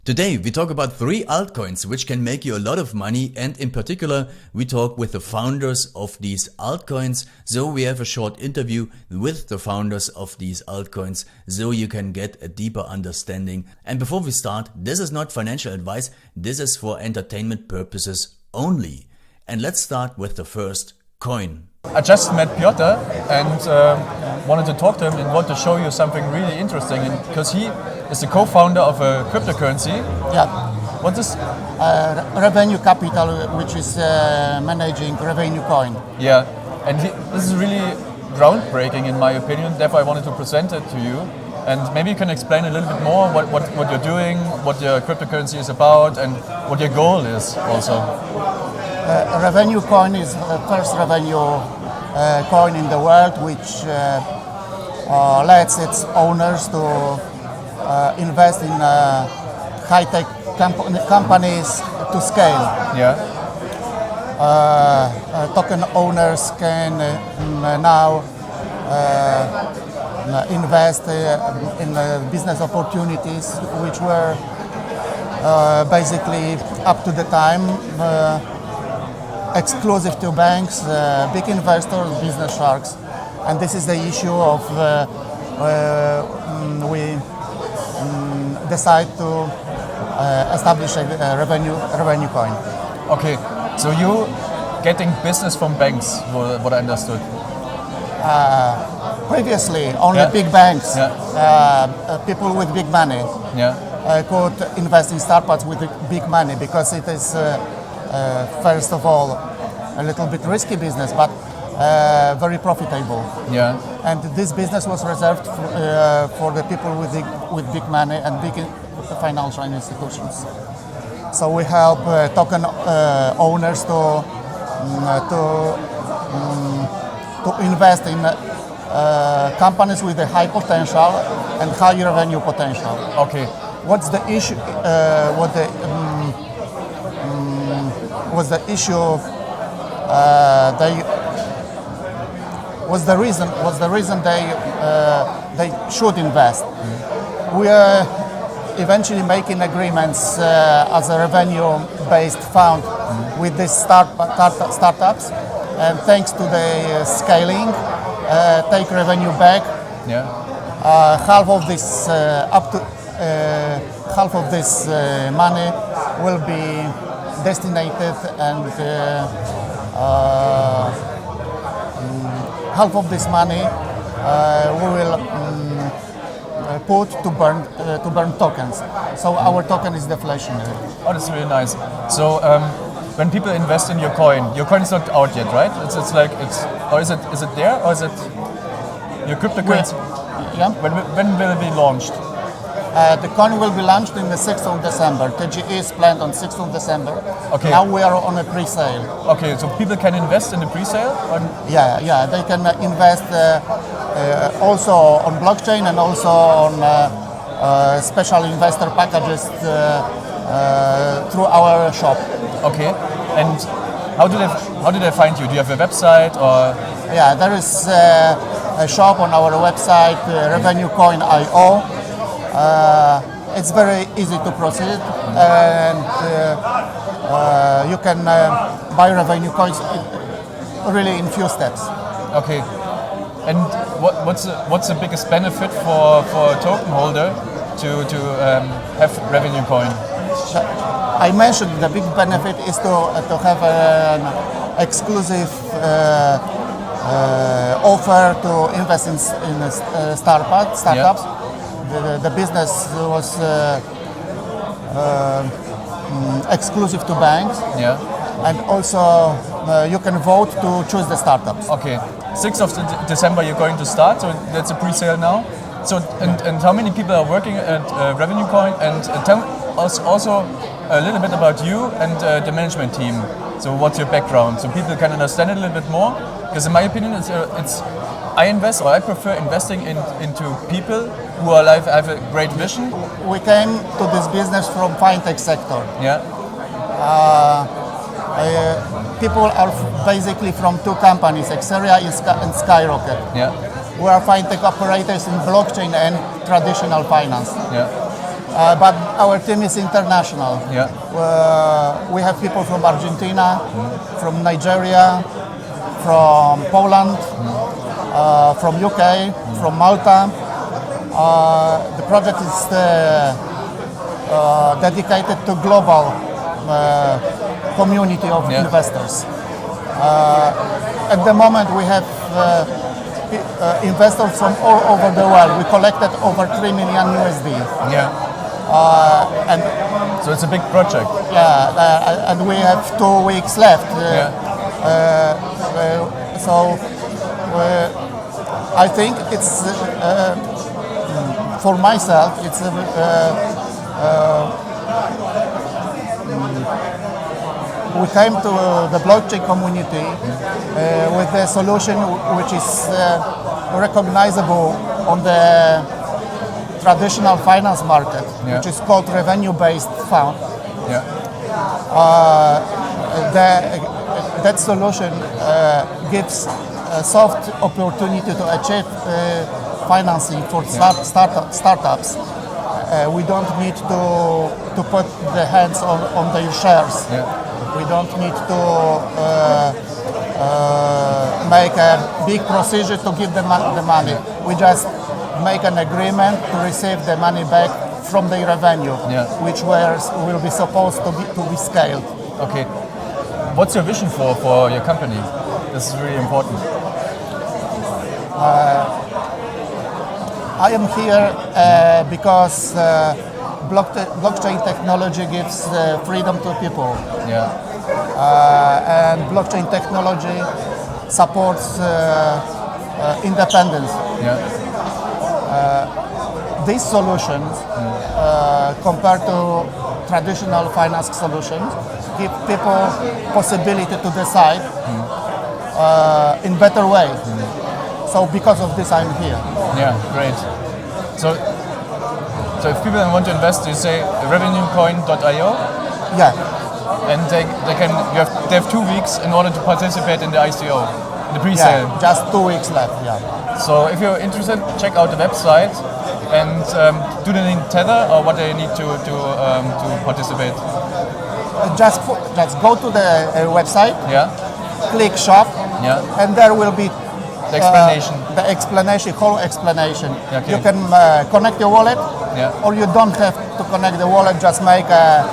Today we talk about 3 altcoins which can make you a lot of money, and in particular we talk with the founders of these altcoins. So we have a short interview with the founders of these altcoins so you can get a deeper understanding. And before we start, this is not financial advice, this is for entertainment purposes only. And let's start with the first coin. I just met Piotr and wanted to talk to him and want to show you something really interesting, because he is the co-founder of a cryptocurrency. Yeah. What is? Revenue Capital, which is managing Revenue Coin. Yeah, and this is really groundbreaking in my opinion, therefore I wanted to present it to you. And maybe you can explain a little bit more what you're doing, what your cryptocurrency is about, and what your goal is also. Revenue Coin is the first revenue coin in the world which lets its owners to invest in high-tech companies to scale. Yeah. Token owners can now invest in business opportunities which were basically up to the time exclusive to banks, big investors, business sharks, and this is the issue of we decide to establish a revenue coin. Okay, so you getting business from banks, what I understood. Previously, only big banks, people with big money, could invest in startups with big money, because it is first of all a little bit risky business, but very profitable. Yeah. And this business was reserved for the people with big money and big financial institutions. So we help token owners to invest in companies with a high potential and high revenue potential. Okay. What's the issue? Was the issue? Was the reason they should invest? We are eventually making agreements as a revenue-based fund with these startups, and thanks to the scaling, take revenue back. Yeah. Half of this money will be destinated, and half of this money we will put to burn tokens. So our token is deflationary. Oh, that's really nice. So when people invest in your coin is not out yet, right? Or is it there, or is it your cryptocurrency? Yeah. When will it be launched? The coin will be launched in the 6th of December. TGE is planned on 6th of December. Okay. Now we are on a pre-sale. Okay, so people can invest in the pre-sale? Yeah, they can invest also on blockchain and also on special investor packages through our shop. Okay, and how do they find you? Do you have a website or? Yeah, there is a shop on our website, revenuecoin.io. It's very easy to proceed, and you can buy revenue coins really in few steps. Okay, and what's the biggest benefit for a token holder to have revenue coin? I mentioned the big benefit is to have an exclusive offer to invest in startups. Yeah. The business was exclusive to banks. Yeah. And also you can vote to choose the startups. Okay. 6th of December you're going to start, so that's a pre-sale now. So and how many people are working at Revenue Coin? And tell us also a little bit about you and the management team. So what's your background, so people can understand it a little bit more? Because in my opinion, I prefer investing into people who have a great vision. We came to this business from fintech sector. Yeah. People are basically from two companies, Xeria and Skyrocket. Yeah. We are fintech operators in blockchain and traditional finance. Yeah. But our team is international. Yeah. We have people from Argentina, from Nigeria, from Poland, from UK, from Malta. The project is dedicated to global community of investors. At the moment, we have investors from all over the world. We collected over 3 million USD. Yeah. And So it's a big project. yeah, and we have 2 weeks left. So I think it's for myself. It's we came to the blockchain community with a solution which is recognizable on the traditional finance market, which is called revenue-based fund. Yeah. That solution gives a soft opportunity to achieve financing for startups. We don't need to put the hands on their shares. Yeah. We don't need to make a big procedure to give the money. We just make an agreement to receive the money back from the revenue, which will be supposed to be scaled. Okay. What's your vision for your company? This is really important. I am here because blockchain technology gives freedom to people. Yeah. And blockchain technology supports independence. Yeah. These solutions, compared to traditional finance solutions, give people possibility to decide in better way. So because of this, I'm here. Yeah, great. So if people want to invest, you say revenuecoin.io? Yeah. And they have 2 weeks in order to participate in the ICO, the pre-sale. Yeah, just 2 weeks left. Yeah. So if you're interested, check out the website and do they need Tether or what they need to participate? Just go to the website. Yeah. Click shop. Yeah. And there will be The explanation. Whole explanation. Okay. You can connect your wallet, or you don't have to connect the wallet. Just make a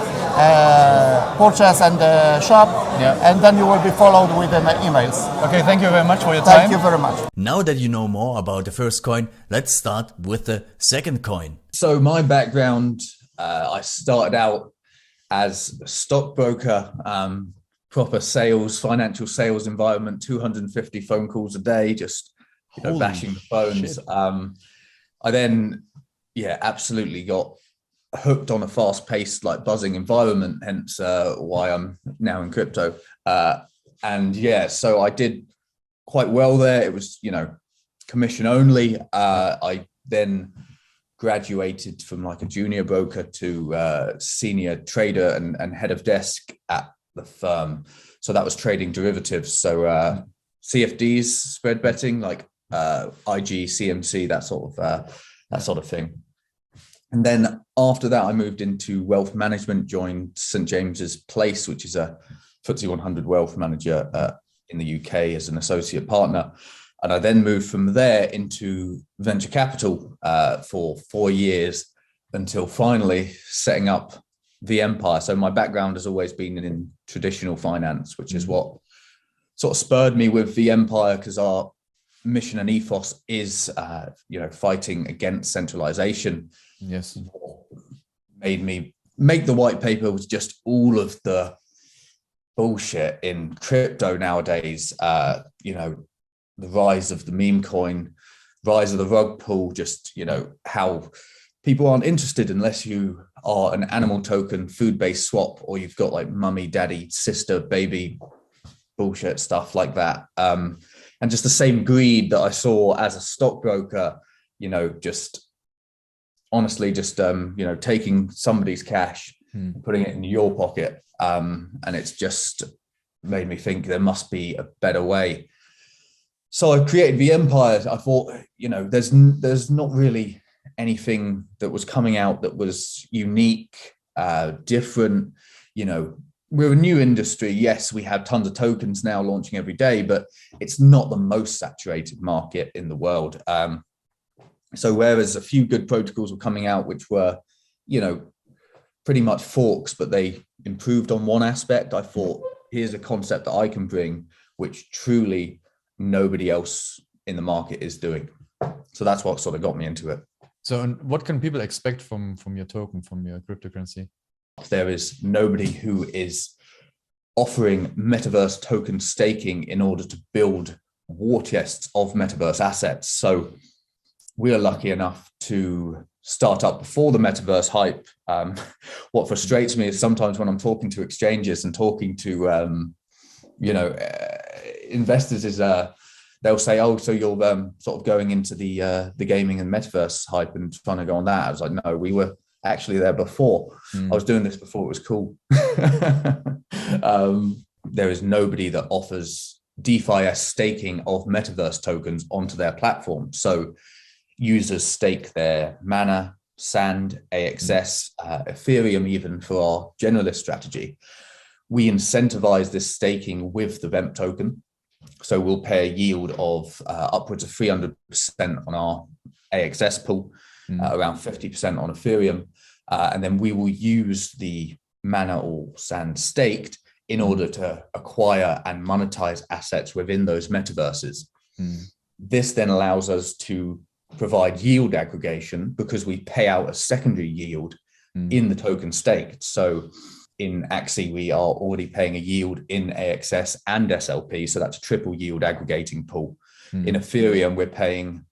purchase and shop, and then you will be followed with the emails. Okay, thank you very much for your time. Thank you very much. Now that you know more about the first coin, let's start with the second coin. So my background, I started out as a stockbroker, proper sales, financial sales environment, 250 phone calls a day, just bashing the phones. I then, absolutely got hooked on a fast-paced, like buzzing environment. Hence why I'm now in crypto. So I did quite well there. It was, commission only. I then graduated from like a junior broker to senior trader and head of desk at the firm. So that was trading derivatives. So CFDs, spread betting, like IG, CMC, that sort of thing. And then after that, I moved into wealth management, joined St. James's Place, which is a FTSE 100 wealth manager in the UK as an associate partner. And I then moved from there into venture capital for 4 years until finally setting up the Empire. So my background has always been in traditional finance, which is what sort of spurred me with the Empire, because our mission and ethos is, fighting against centralization. Yes. Made me make the white paper was just all of the bullshit in crypto nowadays. The rise of the meme coin, rise of the rug pull, just, how people aren't interested unless you are an animal token, food-based swap, or you've got like mummy, daddy, sister, baby, bullshit stuff like that. And just the same greed that I saw as a stockbroker, taking somebody's cash, putting it in your pocket. And it's just made me think there must be a better way. So I created the Empire. I thought, there's not really anything that was coming out that was unique, different. We're a new industry. Yes, we have tons of tokens now launching every day, but it's not the most saturated market in the world. So whereas a few good protocols were coming out, which were, pretty much forks, but they improved on one aspect, I thought, here's a concept that I can bring, which truly nobody else in the market is doing. So that's what sort of got me into it. So, and what can people expect from your token, from your cryptocurrency? There is nobody who is offering metaverse token staking in order to build war chests of metaverse assets. So we are lucky enough to start up before the metaverse hype. What frustrates me is sometimes when I'm talking to exchanges and talking to investors is they'll say, oh, so you're sort of going into the gaming and metaverse hype and trying to go on that. I was like, no, we were actually there before. I was doing this before it was cool. There is nobody that offers DeFi staking of metaverse tokens onto their platform. So users stake their Mana, Sand, AXS, Ethereum, even for our generalist strategy. We incentivize this staking with the VEMP token. So we'll pay a yield of upwards of 300% on our AXS pool, around 50% on Ethereum. And then we will use the Mana or Sand staked in order to acquire and monetize assets within those metaverses. This then allows us to provide yield aggregation because we pay out a secondary yield in the token staked. So in Axie, we are already paying a yield in AXS and SLP. So that's a triple yield aggregating pool. In Ethereum, we're paying,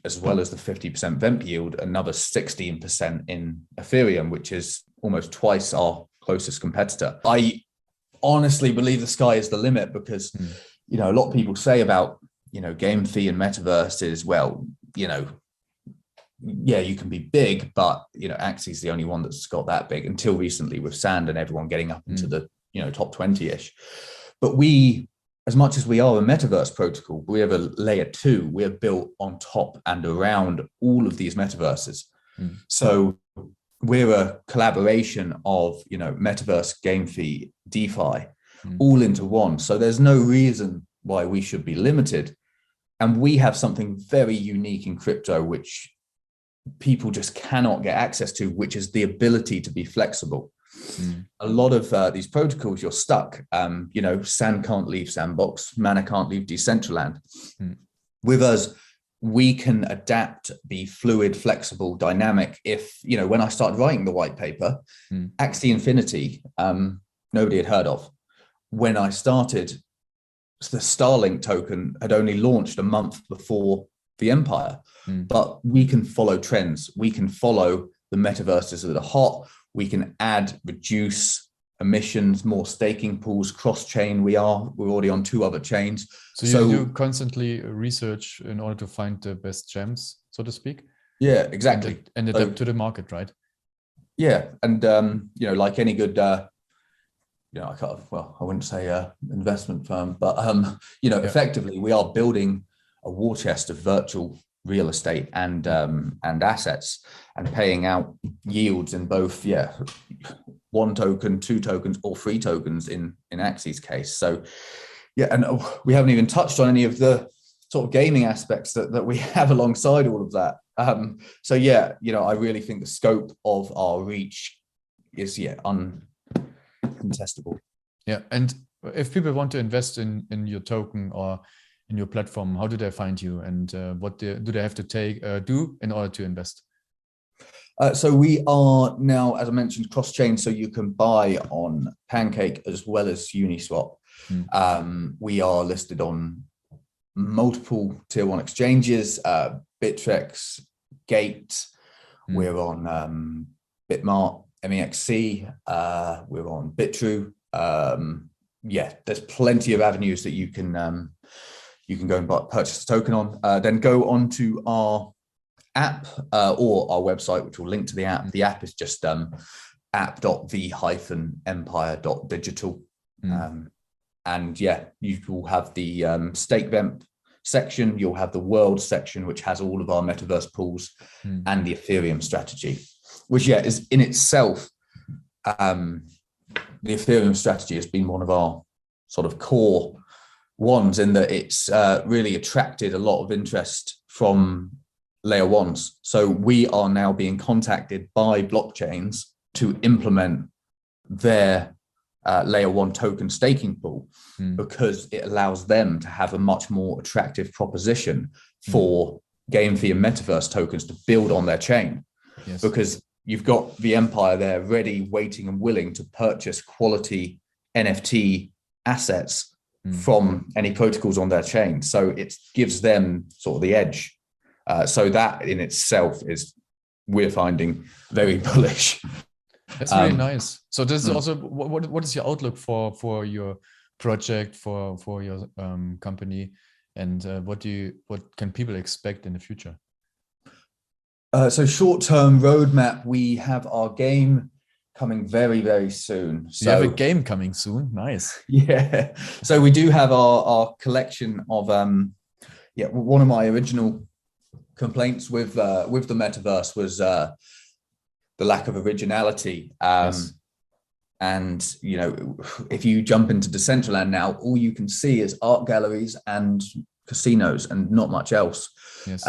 as well as the 50% VEMP yield, another 16% in Ethereum, which is almost twice our closest competitor. I honestly believe the sky is the limit because, a lot of people say about, game fee and metaverse is, well, yeah, you can be big, but, Axie is the only one that's got that big until recently with Sand and everyone getting up into the, top 20-ish. But we, as much as we are a metaverse protocol, we have a layer 2. We are built on top and around all of these metaverses. So we're a collaboration of, metaverse, game fee, DeFi, all into one. So there's no reason why we should be limited. And we have something very unique in crypto, which people just cannot get access to, which is the ability to be flexible. A lot of these protocols, you're stuck. Sand can't leave Sandbox, Mana can't leave Decentraland. With us, we can adapt, be fluid, flexible, dynamic. If, when I started writing the white paper, Axie Infinity, nobody had heard of. When I started, the Starlink token had only launched a month before the Empire, but we can follow trends. We can follow the metaverses that are hot. We can add, reduce emissions, more staking pools, cross-chain. We're already on 2 other chains. So you constantly research in order to find the best gems, so to speak? Yeah, exactly. And adapt to the market, right? Yeah. And, like any good, I wouldn't say investment firm, but, effectively we are building a war chest of virtual real estate and assets and paying out yields in both, 1 token, 2 tokens, or 3 tokens in Axie's case. So, and we haven't even touched on any of the sort of gaming aspects that we have alongside all of that. I really think the scope of our reach is, uncontestable. Yeah, and if people want to invest in your token or in your platform, how do they find you, and what do they have to do in order to invest? So we are now, as I mentioned, cross-chain, so you can buy on Pancake as well as Uniswap. We are listed on multiple tier 1 exchanges, Bittrex, Gate. We're on Bitmart, MEXC. We're on Bitrue. There's plenty of avenues that you can go and purchase a token on. Then go on to our app or our website, which will link to the app. The app is just app.the-empire.digital. And you will have the stake VEMP section. You'll have the world section, which has all of our metaverse pools and the Ethereum strategy, which is in itself, the Ethereum strategy has been one of our sort of core ones in that it's really attracted a lot of interest from layer ones. So we are now being contacted by blockchains to implement their layer one token staking pool because it allows them to have a much more attractive proposition for game fee and metaverse tokens to build on their chain. Yes. Because you've got the empire there ready, waiting and willing to purchase quality NFT assets from any protocols on their chain. So it gives them sort of the edge. So that in itself is, we're finding, very bullish. That's really nice. So this is also, what is your outlook for your project, for your company, and what can people expect in the future? So short-term roadmap, we have our game coming very, very soon. So you have a game coming soon. Nice. Yeah. So we do have our collection of one of my original complaints with the metaverse was the lack of originality. Yes. And you know, if you jump into Decentraland now, all you can see is art galleries and casinos and not much else. Yes.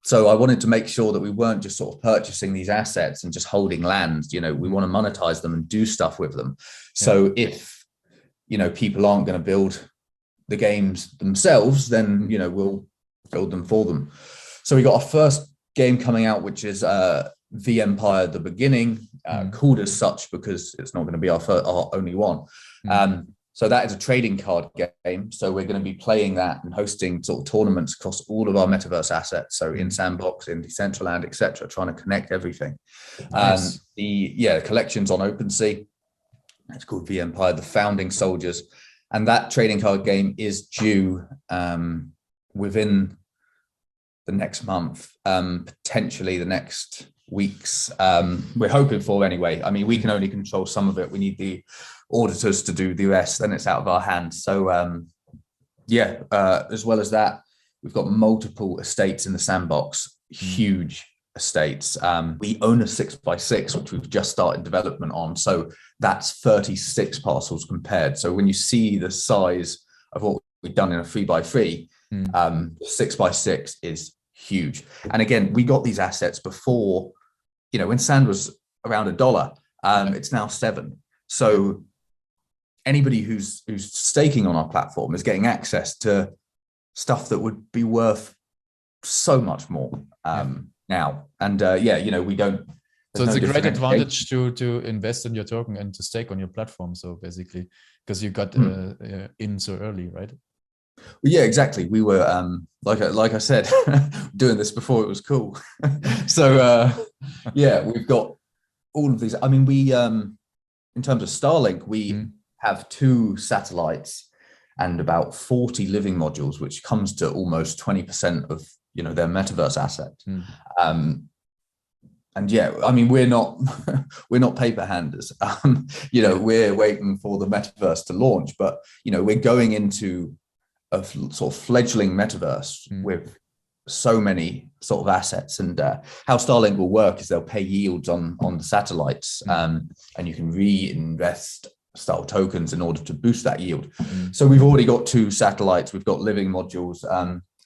So I wanted to make sure that we weren't just sort of purchasing these assets and just holding land. You know, we want to monetize them and do stuff with them. So if, you know, people aren't going to build the games themselves, then, you know, we'll build them for them. So we got our first game coming out, which is The Empire: The Beginning, called as such because it's not going to be our only one. So that is a trading card game. So we're going to be playing that and hosting sort of tournaments across all of our metaverse assets. So in Sandbox, in Decentraland, etc., trying to connect everything. Nice. The collection's on OpenSea. It's called The Empire: The Founding Soldiers. And that trading card game is due within the next month, potentially the next weeks. We're hoping for anyway. I mean, we can only control some of it. We need the auditors to do the rest, then it's out of our hands. So as well as that, we've got multiple estates in the Sandbox, huge estates. We own a 6x6, which we've just started development on. So that's 36 parcels compared. So when you see the size of what we've done in a 3x3, 6x6 is huge. And again, we got these assets before, you know, when sand was around $1, it's now $7. So anybody who's staking on our platform is getting access to stuff that would be worth so much more now. And you know, we don't. So it's a great advantage to invest in your token and to stake on your platform. So basically, because you got in so early, right? Well, yeah, exactly. We were like I said, doing this before it was cool. So we've got all of these. I mean, we in terms of Starlink, we have 2 satellites and about 40 living modules, which comes to almost 20% of, you know, their metaverse asset. And yeah, I mean, we're not paper handers. You know, we're waiting for the metaverse to launch, but you know, we're going into a sort of fledgling metaverse with so many sort of assets. And how Starlink will work is they'll pay yields on the satellites, and you can reinvest style tokens in order to boost that yield. So we've already got 2 satellites, we've got living modules,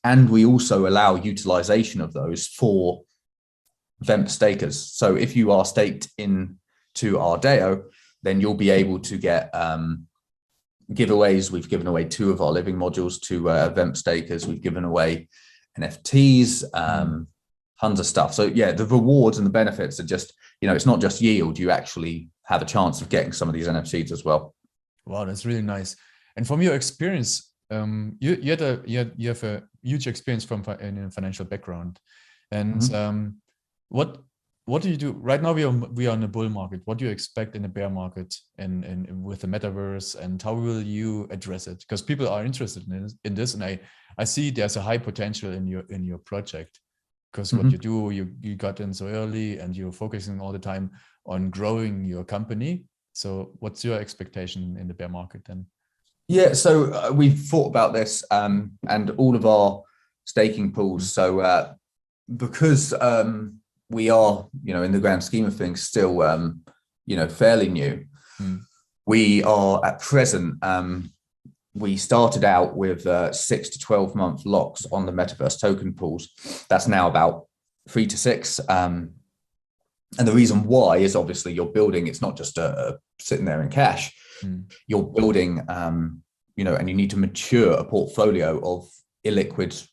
and we also allow utilization of those for VEMP stakers. So if you are staked into our DAO, then you'll be able to get giveaways. We've given away 2 of our living modules to VEMP stakers. We've given away NFTs, tons of stuff. So yeah, the rewards and the benefits are just, you know, it's not just yield. You actually have a chance of getting some of these NFTs as well. Wow, that's really nice. And from your experience, you have a huge experience in a financial background. And what do you do right now? We are in a bull market. What do you expect in a bear market and with the metaverse, and how will you address it? Because people are interested in this, and I see there's a high potential in your project. Because what you do, you got in so early, and you're focusing all the time on growing your company. So what's your expectation in the bear market then? Yeah, so we've thought about this, and all of our staking pools. So because we are, in the grand scheme of things, still, fairly new. We are at present. We started out with 6 to 12 month locks on the metaverse token pools. That's now about 3 to 6. And the reason why is obviously you're building. It's not just sitting there in cash. You're building, and you need to mature a portfolio of illiquid,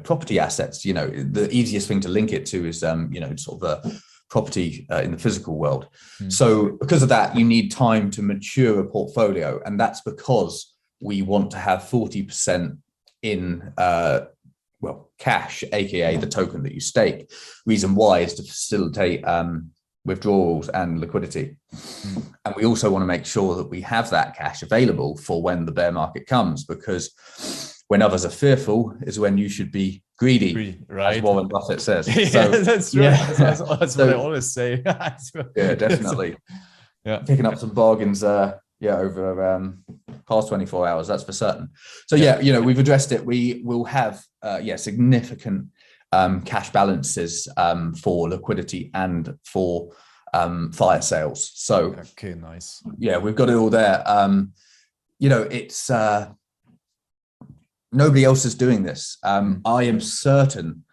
property assets. The easiest thing to link it to is, sort of a property in the physical world. So because of that, you need time to mature a portfolio. And that's because we want to have 40% in, cash, AKA the token that you stake. Reason why is to facilitate withdrawals and liquidity. And we also want to make sure that we have that cash available for when the bear market comes, because when others are fearful is when you should be greedy, right? As Warren Buffett says. So, that's true. Yeah. That's what I always say. Yeah, definitely. Yeah, picking up some bargains over past 24 hours, that's for certain. So we've addressed it. We will have significant cash balances for liquidity and for fire sales. So okay, nice. Yeah, we've got it all there. It's nobody else is doing this. I am certain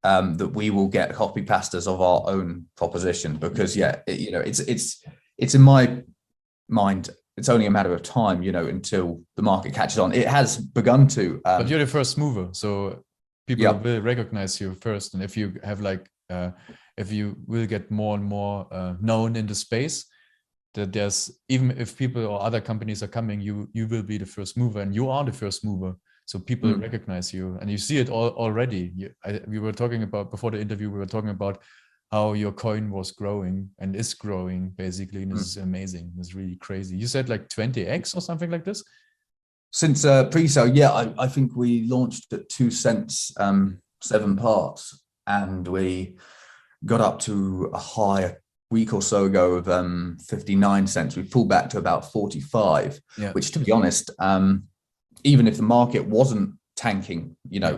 that we will get copy pastas of our own proposition, because it's in my mind, it's only a matter of time, until the market catches on. It has begun to. But you're the first mover, so people will recognize you first. And if you have if you will get more and more known in the space, that there's, even if people or other companies are coming, you will be the first mover, and you are the first mover. So people recognize you, and you see it already. We were talking about, before the interview, we were talking about how your coin was growing and is growing basically. And this is amazing. It's really crazy. You said like 20x or something like this? Since pre-sale, I think we launched at 2 cents, 7 parts, and we got up to a high a week or so ago of 59 cents. We pulled back to about 45, which, to be honest, even if the market wasn't tanking,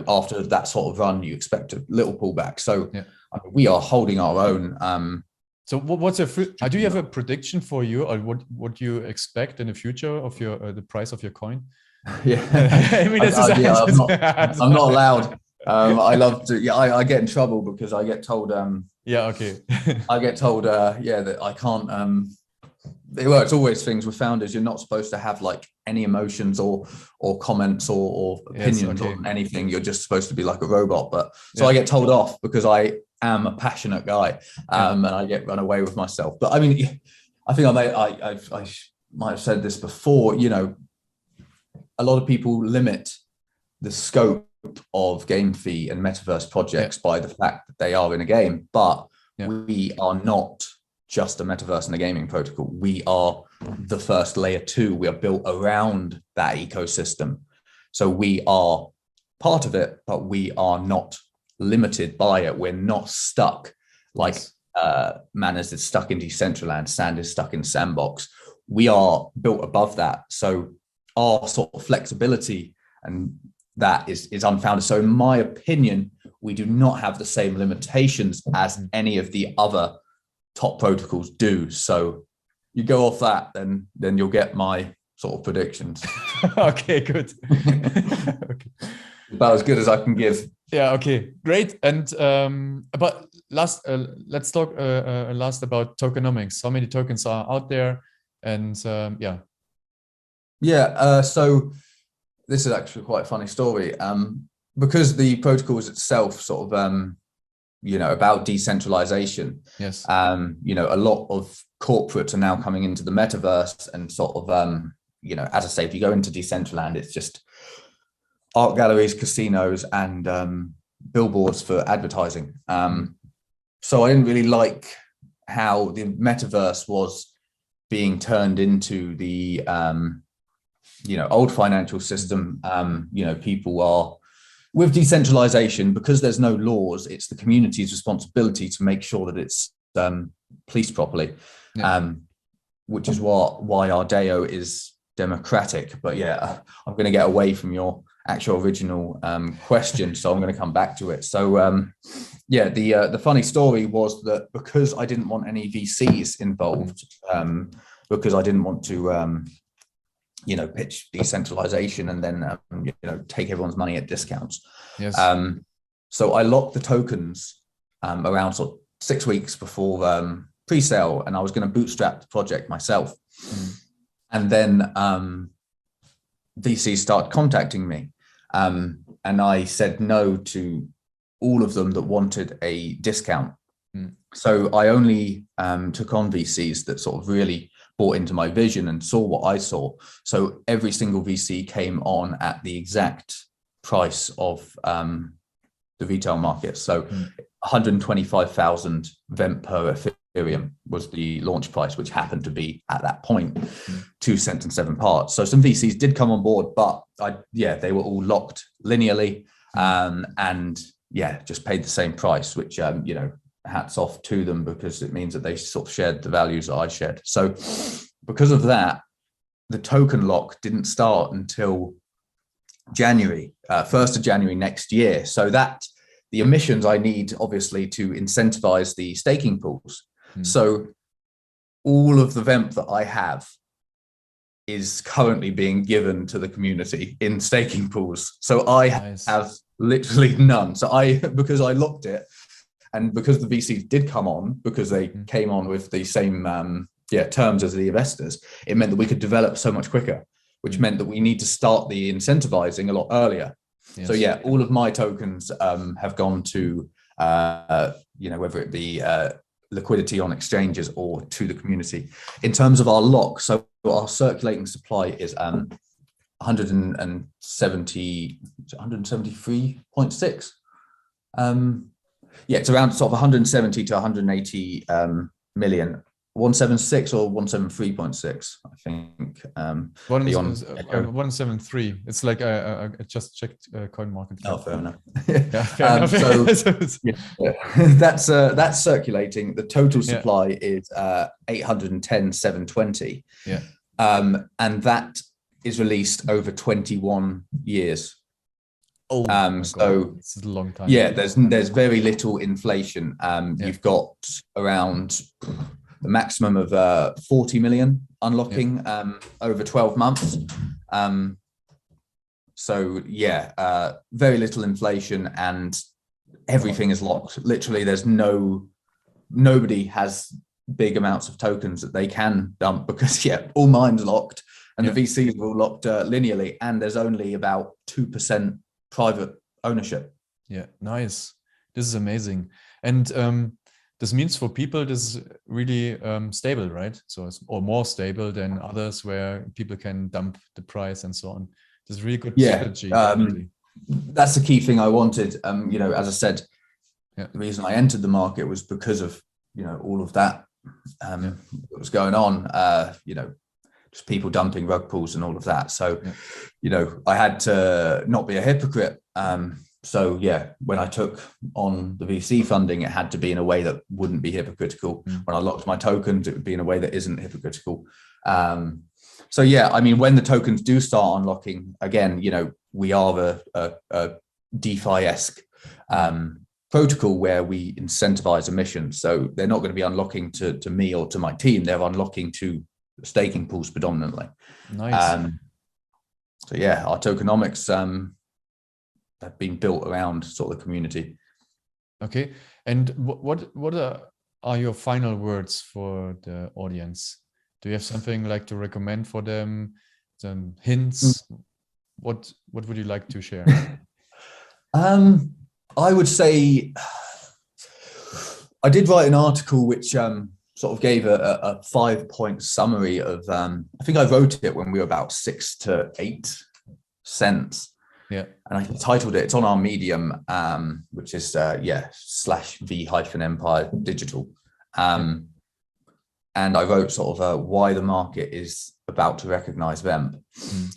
after that sort of run, you expect a little pullback. So we are holding our own. So what's do you have a prediction for you, or what you expect in the future of your the price of your coin? Yeah, I mean, I'm not allowed. I love to. I get in trouble because I get told. I get told. That I can't. It's always things with founders. You're not supposed to have like any emotions or comments or opinions on anything. You're just supposed to be like a robot. But I get told off because I am a passionate guy, and I get run away with myself. But I mean, I think I might have said this before. A lot of people limit the scope of game fee and metaverse projects by the fact that they are in a game, but we are not just a metaverse and a gaming protocol. We are the first layer 2. We are built around that ecosystem. So we are part of it, but we are not limited by it. We're not stuck like Manners is stuck in Decentraland, Sand is stuck in Sandbox. We are built above that. So our sort of flexibility and that is unfounded. So in my opinion, we do not have the same limitations as any of the other top protocols do. So you go off that, then you'll get my sort of predictions. Okay, good. Okay. About as good as I can give. Yeah. Okay. Great. And but let's talk last about tokenomics. How many tokens are out there? And so this is actually quite a funny story. Because the protocol is itself sort of about decentralization. Yes. A lot of corporates are now coming into the metaverse and sort of as I say, if you go into Decentraland, it's just art galleries, casinos, and billboards for advertising. So I didn't really like how the metaverse was being turned into the old financial system. People are, with decentralization, because there's no laws, it's the community's responsibility to make sure that it's policed properly, which is why our DAO is democratic. But yeah, I'm going to get away from your actual original question, so I'm going to come back to it. So yeah, the funny story was that because I didn't want any VCs involved, because I didn't want to pitch decentralization and then take everyone's money at discounts. Yes. So I locked the tokens around sort of 6 weeks before pre-sale, and I was going to bootstrap the project myself. And then VCs started contacting me, and I said no to all of them that wanted a discount. So I only took on VCs that sort of really bought into my vision and saw what I saw. So every single VC came on at the exact price of the retail market. So 125,000 VEMP per Ethereum was the launch price, which happened to be at that point 2 cents and 7 parts. So some VCs did come on board, but they were all locked linearly, and just paid the same price, which hats off to them, because it means that they sort of shared the values that I shared. So because of that, the token lock didn't start until January, 1st of January next year. So that the emissions I need, obviously, to incentivize the staking pools. So all of the VEMP that I have is currently being given to the community in staking pools. So I have literally none. So because I locked it, and because the VCs did come on, because they came on with the same terms as the investors, it meant that we could develop so much quicker, which meant that we need to start the incentivizing a lot earlier. Yes. So all of my tokens have gone to whether it be liquidity on exchanges or to the community. In terms of our lock, so our circulating supply is 173.6. It's around sort of 170 to 180 million. 176 or 173.6, I think. 173. It's like I just checked coin market. Oh, fair enough. Fair enough. That's circulating. The total supply is 810,720. Yeah. And that is released over 21 years. Oh, so it's a long time. Yeah, there's very little inflation. You've got around the maximum of 40 million unlocking over 12 months. Very little inflation, and everything is locked. Literally, there's nobody has big amounts of tokens that they can dump, because all mine's locked, and the VCs are all locked linearly, and there's only about 2% private ownership. Yeah, nice. This is amazing. And this means for people, this is really stable, right? So it's more stable than others where people can dump the price and so on. This is really good strategy. That's the key thing I wanted. As I said, the reason I entered the market was because of all of that that was going on. Just people dumping rug pulls and all of that. So I had to not be a hypocrite. So when I took on the VC funding, it had to be in a way that wouldn't be hypocritical. When I locked my tokens, it would be in a way that isn't hypocritical. When the tokens do start unlocking again, we are a DeFi-esque protocol where we incentivize emissions. So they're not going to be unlocking to me or to my team. They're unlocking to staking pools predominantly. Nice. Our tokenomics have been built around sort of the community. Okay, and what are your final words for the audience? Do you have something like to recommend for them? Some hints? What would you like to share? I would say I did write an article which sort of gave a 5-point summary of. I think I wrote it when we were about 6 to 8 cents. Yeah, and I titled it. It's on our Medium, which is /v-empire digital. And I wrote sort of why the market is about to recognize VEMP.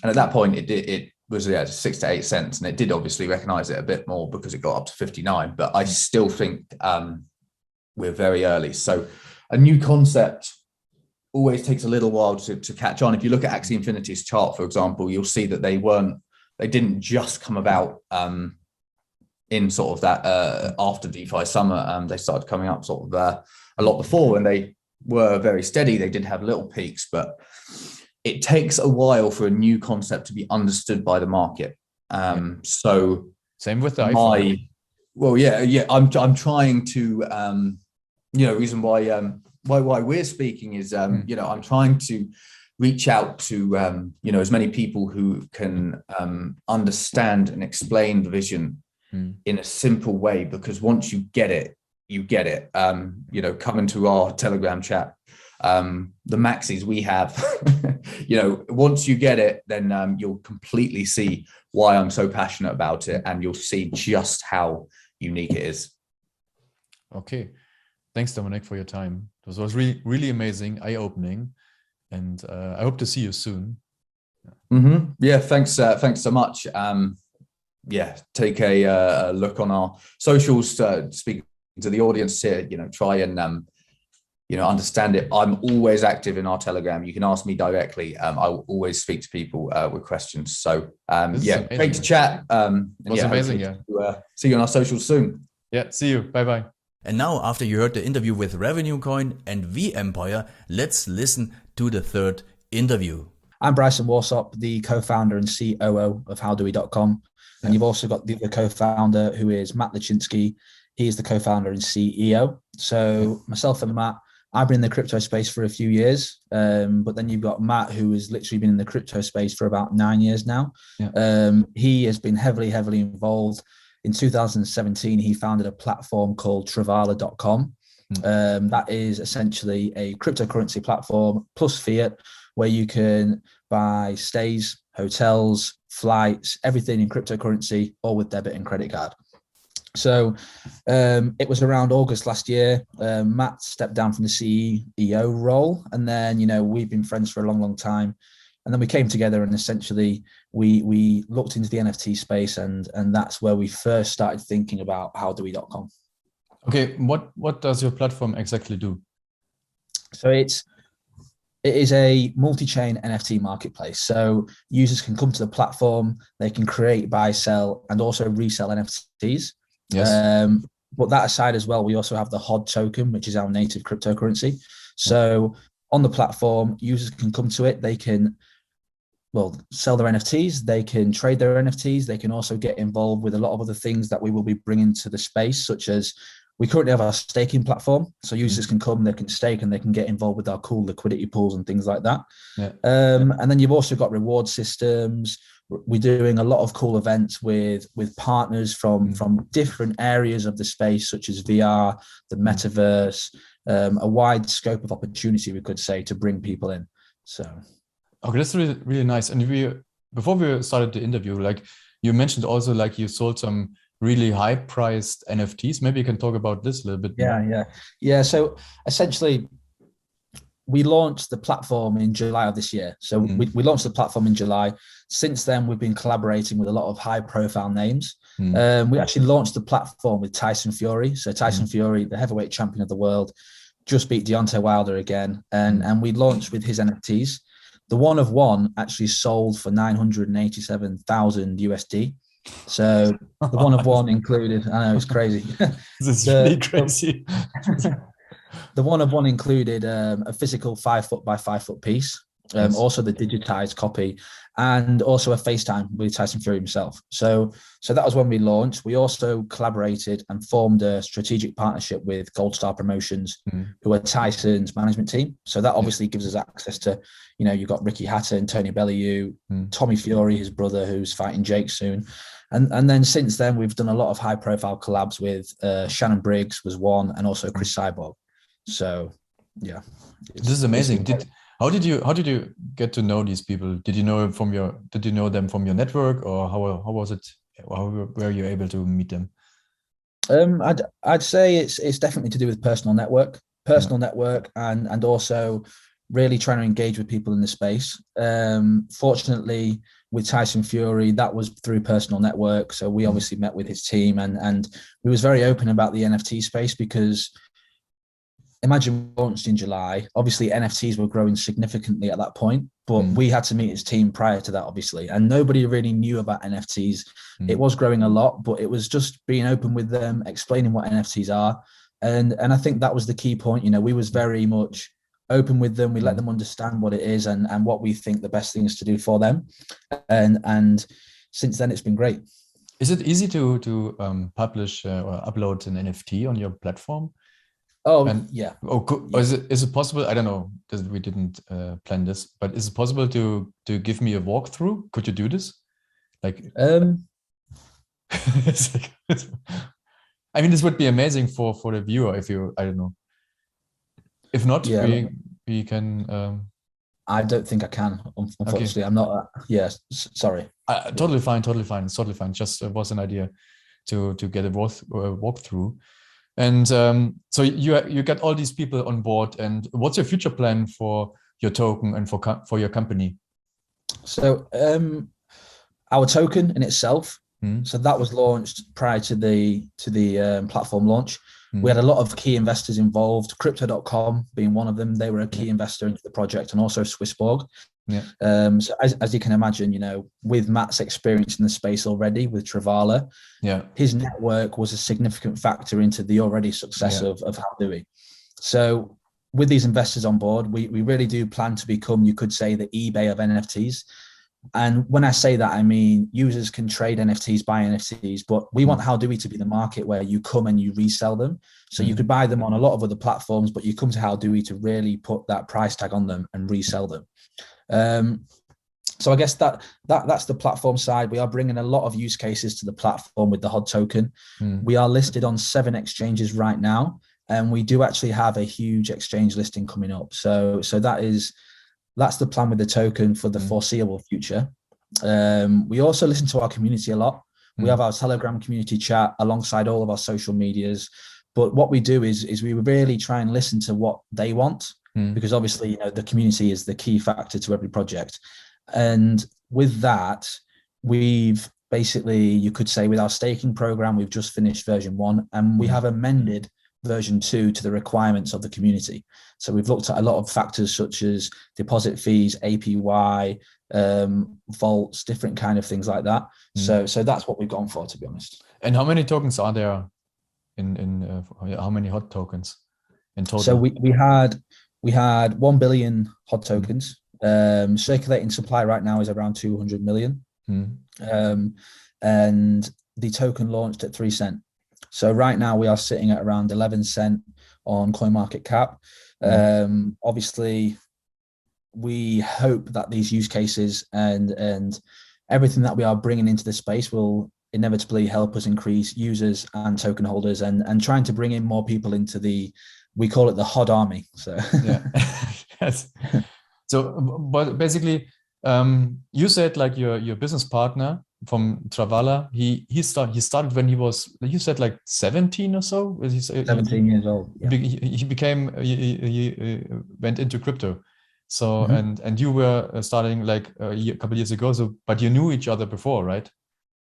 And at that point, it was 6 to 8 cents, and it did obviously recognize it a bit more because it got up to 59. But I still think we're very early. So a new concept always takes a little while to catch on. If you look at Axie Infinity's chart, for example, you'll see that they didn't just come about in sort of that after DeFi summer. They started coming up sort of a lot before, and they were very steady. They did have little peaks, but it takes a while for a new concept to be understood by the market. So same with the iPhone. I'm trying to, reason why we're speaking is, I'm trying to reach out to, as many people who can understand and explain the vision in a simple way, because once you get it, you get it. Come into our Telegram chat. The maxis we have, once you get it, then you'll completely see why I'm so passionate about it, and you'll see just how unique it is. Okay. Thanks, Dominic, for your time. This was really, really amazing, eye-opening, and I hope to see you soon. Mm-hmm. Yeah, thanks so much. Take a look on our socials, speak to the audience here, try and understand it. I'm always active in our Telegram. You can ask me directly. I'll always speak to people with questions. So great to chat. It was amazing. See you on our socials soon. Yeah, see you. Bye-bye. And now, after you heard the interview with Revenue Coin and vEmpire, let's listen to the third interview. I'm Bryson Warsop, the co-founder and COO of HowDoWe.com. And you've also got the other co-founder, who is Matt Lachinsky. He is the co-founder and CEO. So myself and Matt, I've been in the crypto space for a few years, but then you've got Matt, who has literally been in the crypto space for about 9 years now. He has been heavily involved. In 2017, he founded a platform called Travala.com. That is essentially a cryptocurrency platform plus fiat, where you can buy stays, hotels, flights, everything in cryptocurrency, all with debit and credit card. So it was around August last year. Matt stepped down from the CEO role, and then we've been friends for a long time. And then we came together, and essentially we looked into the NFT space, and that's where we first started thinking about HowDoWe.com. Okay, what does your platform exactly do? So it is a multi-chain NFT marketplace. So users can come to the platform, they can create, buy, sell, and also resell NFTs. Yes. But that aside as well, we also have the HOD token, which is our native cryptocurrency. So on the platform, users can come to it. They can, sell their NFTs. They can trade their NFTs. They can also get involved with a lot of other things that we will be bringing to the space, such as we currently have our staking platform. So users can come, they can stake, and they can get involved with our cool liquidity pools and things like that. And then you've also got reward systems. We're doing a lot of cool events with partners from different areas of the space, such as VR, the metaverse, a wide scope of opportunity, we could say, to bring people in. So, okay, that's really, really nice. And before we started the interview, like you mentioned also, like you sold some really high priced NFTs. Maybe you can talk about this a little bit more. Yeah. So essentially, we launched the platform in July of this year. So we launched the platform in July. Since then, we've been collaborating with a lot of high profile names. We actually launched the platform with Tyson Fury. So Tyson Fury, the heavyweight champion of the world, just beat Deontay Wilder again. And we launched with his NFTs. The one of one actually sold for 987,000 USD. So the one of one included, I know it's crazy. This is really crazy. The one of one included a physical 5 foot by 5 foot piece, also the digitized copy, and also a FaceTime with Tyson Fury himself. So that was when we launched. We also collaborated and formed a strategic partnership with Gold Star Promotions, who are Tyson's management team. So that obviously gives us access to, you've got Ricky Hatton, Tony Bellew, Tommy Fury, his brother, who's fighting Jake soon. And then since then, we've done a lot of high profile collabs with Shannon Briggs was one, and also Chris Cyborg. So yeah, this is amazing. How did you get to know these people? Did you know them from your network, or how was it? How were you able to meet them? I'd say it's definitely to do with personal network, and also really trying to engage with people in the space. Fortunately, with Tyson Fury, that was through personal network. So we obviously met with his team, and we was very open about the NFT space, because Imagine launched in July. Obviously, NFTs were growing significantly at that point, but we had to meet his team prior to that, obviously, and nobody really knew about NFTs. It was growing a lot, but it was just being open with them, explaining what NFTs are, and I think that was the key point. You know, we was very much open with them. We let them understand what it is and what we think the best thing is to do for them, and since then it's been great. Is it easy to publish or upload an NFT on your platform? Oh, and, yeah. Oh, yeah. Is it possible? I don't know. We didn't plan this, but is it possible to give me a walkthrough? Could you do this? Like, it's like, I mean, this would be amazing for the viewer if you. I don't know. If not, yeah, we can. I don't think I can. Unfortunately, okay. I'm not. Yes, sorry. Totally fine. Totally fine. It's totally fine. Just was an idea to get a walkthrough. And so you get all these people on board. And what's your future plan for your token and for your company? So our token in itself. So that was launched prior to the platform launch. We had a lot of key investors involved. Crypto.com being one of them. They were a key investor into the project, and also Swissborg. Yeah. So as you can imagine, you know, with Matt's experience in the space already with Travala, yeah, his network was a significant factor into the already success of How Do We. So with these investors on board, we really do plan to become, you could say, the eBay of NFTs. And when I say that, I mean users can trade NFTs, buy NFTs, but we want How Do We to be the market where you come and you resell them. So you could buy them on a lot of other platforms, but you come to How Do We to really put that price tag on them and resell them. So I guess that's the platform side. We are bringing a lot of use cases to the platform with the HOD token. We are listed on 7 exchanges right now, and we do actually have a huge exchange listing coming up. So that's the plan with the token for the foreseeable future. We also listen to our community a lot. We have our Telegram community chat alongside all of our social medias. But what we do is we really try and listen to what they want, because obviously, you know, the community is the key factor to every project. And with that, we've basically, you could say, with our staking program, we've just finished version 1, and we have amended version 2 to the requirements of the community. So we've looked at a lot of factors such as deposit fees, APY, vaults, different kind of things like that. So that's what we've gone for, to be honest. And how many tokens are there in how many HOD tokens in total? So we had 1 billion HOD tokens. Circulating supply right now is around 200 million. And the token launched at 3 cents. So right now we are sitting at around 11 cents on CoinMarketCap. Obviously, we hope that these use cases and everything that we are bringing into the space will inevitably help us increase users and token holders, and trying to bring in more people into we call it the HOD army. So yeah. Yes. So, but basically, you said like your business partner from Travala, he started when he was, you said like 17 or so. 17 years old. Yeah. He went into crypto. So and you were starting like a couple of years ago. So, but you knew each other before, right?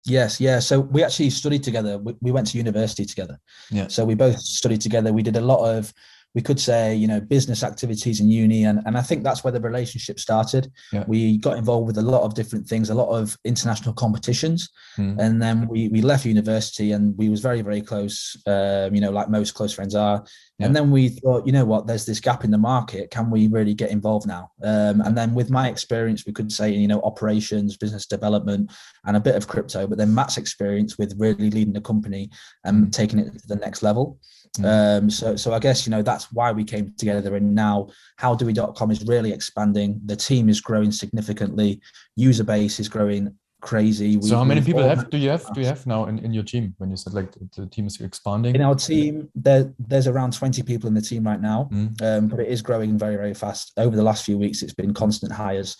Yes, yeah. So we actually studied together. We went to university together. Yeah. So we both studied together. We did a lot of, we could say, you know, business activities in uni. And I think that's where the relationship started. Yeah. We got involved with a lot of different things, a lot of international competitions. And then we left university and we was very, very close, you know, like most close friends are. Yeah. And then we thought, you know what, there's this gap in the market. Can we really get involved now? And then with my experience, we could say, you know, operations, business development, and a bit of crypto, but then Matt's experience with really leading the company and taking it to the next level. So I guess, you know, that's why we came together, and now howdowe.com is really expanding. The team is growing significantly. User base is growing crazy. So how many people do you have now in your team, when you said like the team is expanding? In our team, there's around 20 people in the team right now, but it is growing very, very fast. Over the last few weeks, it's been constant hires.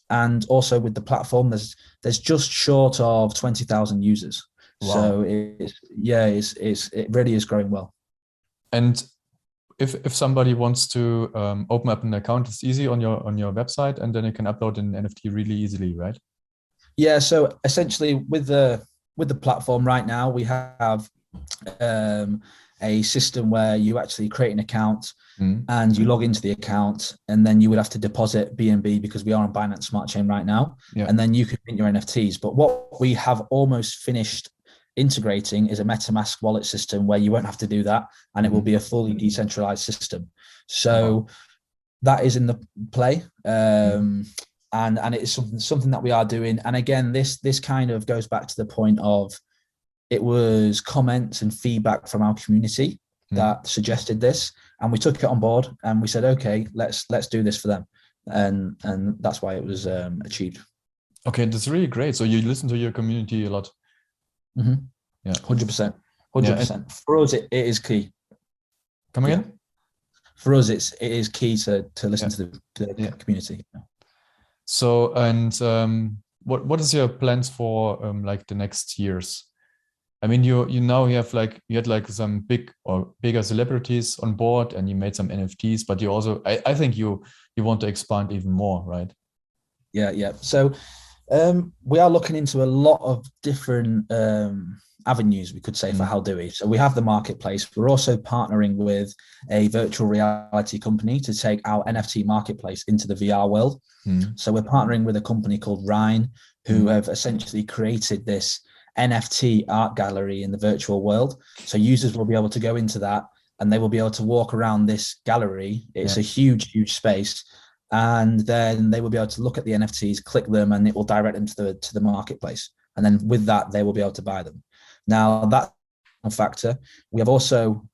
And also with the platform, there's just short of 20,000 users. Wow. So it really is growing well. And if somebody wants to open up an account, it's easy on your website, and then you can upload an NFT really easily, right? Yeah. So essentially, with the platform right now, we have a system where you actually create an account and you log into the account, and then you would have to deposit BNB because we are on Binance Smart Chain right now, and then you can mint your NFTs. But what we have almost finished integrating is a MetaMask wallet system where you won't have to do that, and it will be a fully decentralized system. So that is in the play, and it is something that we are doing. And again, this kind of goes back to the point of, it was comments and feedback from our community that suggested this, and we took it on board and we said, okay, let's do this for them, and that's why it was achieved. Okay, that's really great. So you listen to your community a lot. Yeah, 100%. For us, it is key. Come again? For us, it is key to listen to the community. So, and what is your plans for like the next years? I mean, you had like some bigger celebrities on board, and you made some NFTs, but you also, I think you want to expand even more, right? Yeah. So we are looking into a lot of different avenues, we could say, for How Do We. So we have the marketplace. We're also partnering with a virtual reality company to take our NFT marketplace into the VR world. So we're partnering with a company called Rhine, who have essentially created this NFT art gallery in the virtual world. So users will be able to go into that, and they will be able to walk around this gallery. It's a huge space. And then they will be able to look at the NFTs, click them, and it will direct them to the marketplace. And then with that, they will be able to buy them. Now, that's a factor. We have also,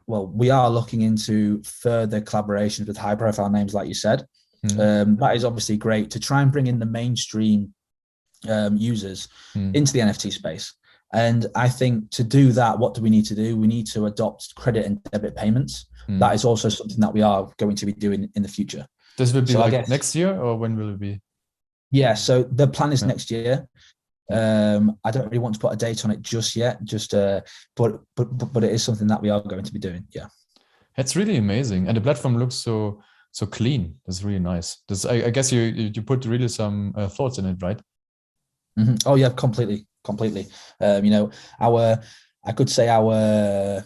we are looking into further collaborations with high profile names, like you said. That is obviously great to try and bring in the mainstream users into the NFT space. And I think to do that, what do we need to do? We need to adopt credit and debit payments. That is also something that we are going to be doing in the future. This will be like next year, or when will it be? Yeah, so the plan is next year. I don't really want to put a date on it just yet, but it is something that we are going to be doing. Yeah, it's really amazing, and the platform looks so clean. That's really nice. I guess you put really some thoughts in it, right? Oh yeah, completely. I could say our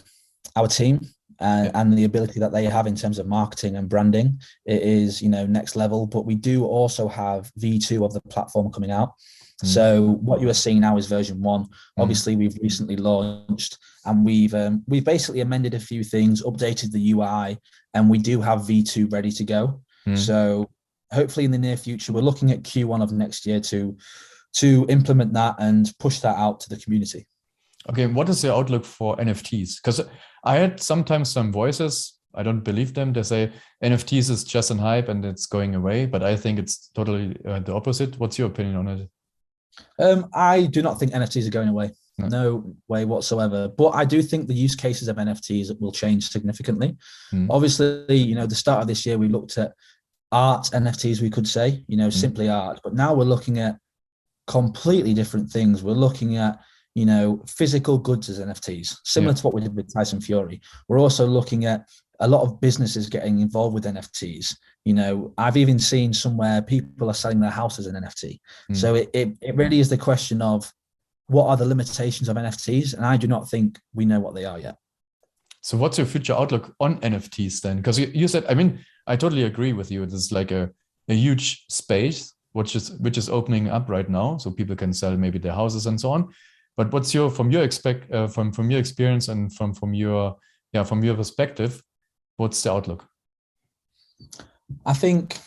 team and the ability that they have in terms of marketing and branding, it is next level. But we do also have V2 of the platform coming out. So what you are seeing now is version 1. Obviously, we've recently launched, and we've basically amended a few things, updated the UI, and we do have V2 ready to go. So hopefully in the near future, we're looking at Q1 of next year to implement that and push that out to the community. Okay, what is the outlook for NFTs? Because I had sometimes some voices, I don't believe them, they say NFTs is just an hype and it's going away, but I think it's totally the opposite. What's your opinion on it? I do not think NFTs are going away. No way whatsoever. But I do think the use cases of NFTs will change significantly. Obviously, the start of this year, we looked at art NFTs, we could say, simply art. But now we're looking at completely different things. We're looking at, physical goods as NFTs, similar to what we did with Tyson Fury. We're also looking at a lot of businesses getting involved with NFTs. I've even seen somewhere people are selling their house as an NFT. So it really is the question of what are the limitations of NFTs? And I do not think we know what they are yet. So what's your future outlook on NFTs then? Because you said, I totally agree with you. It's like a huge space, which is opening up right now. So people can sell maybe their houses and so on. But what's from your experience and from your perspective, what's the outlook? I think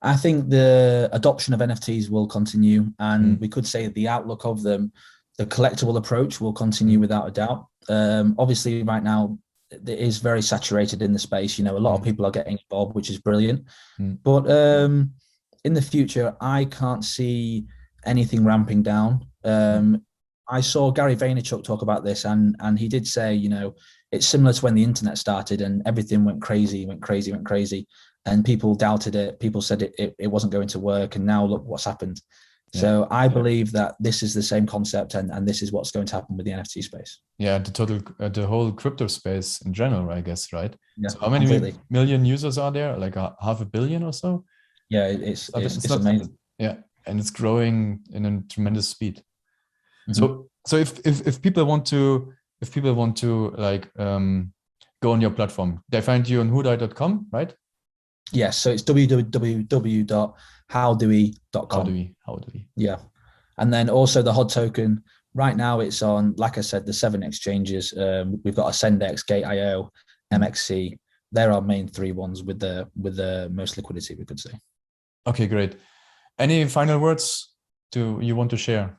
the adoption of NFTs will continue, and we could say the outlook of them, the collectible approach, will continue without a doubt. Obviously, right now it is very saturated in the space. A lot of people are getting involved, which is brilliant. But in the future, I can't see anything ramping down. I saw Gary Vaynerchuk talk about this, and he did say, it's similar to when the internet started and everything went crazy, and people doubted it. People said it wasn't going to work, and now look what's happened. So I believe that this is the same concept, and this is what's going to happen with the NFT space. Yeah, the whole crypto space in general, I guess, right? Yeah, so how many million users are there? Like 500 million or so? Yeah, it's amazing. Yeah, and it's growing in a tremendous speed. So if people want to if people want to like go on your platform, they find you on whodie.com, right? Yes, so it's www.howdowee.com. How do we? Yeah. And then also the HOD token, right now it's on, like I said, the 7 exchanges. We've got Ascendex, Gate.io, MXC. They're our main 3 ones with the most liquidity, we could say. Okay, great. Any final words you want to share?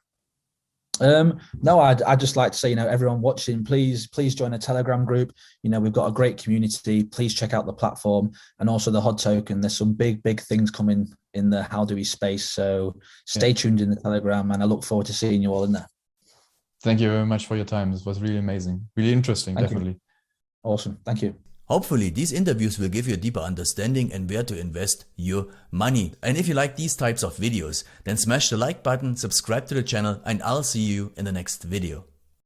No, I'd just like to say, everyone watching, please join a Telegram group. We've got a great community. Please check out the platform and also the HOD token. There's some big things coming in the How Do We space. So stay tuned in the Telegram, and I look forward to seeing you all in there. Thank you very much for your time. This was really amazing, really interesting. Thank definitely. You. Awesome. Thank you. Hopefully these interviews will give you a deeper understanding and where to invest your money. And if you like these types of videos, then smash the like button, subscribe to the channel, and I'll see you in the next video.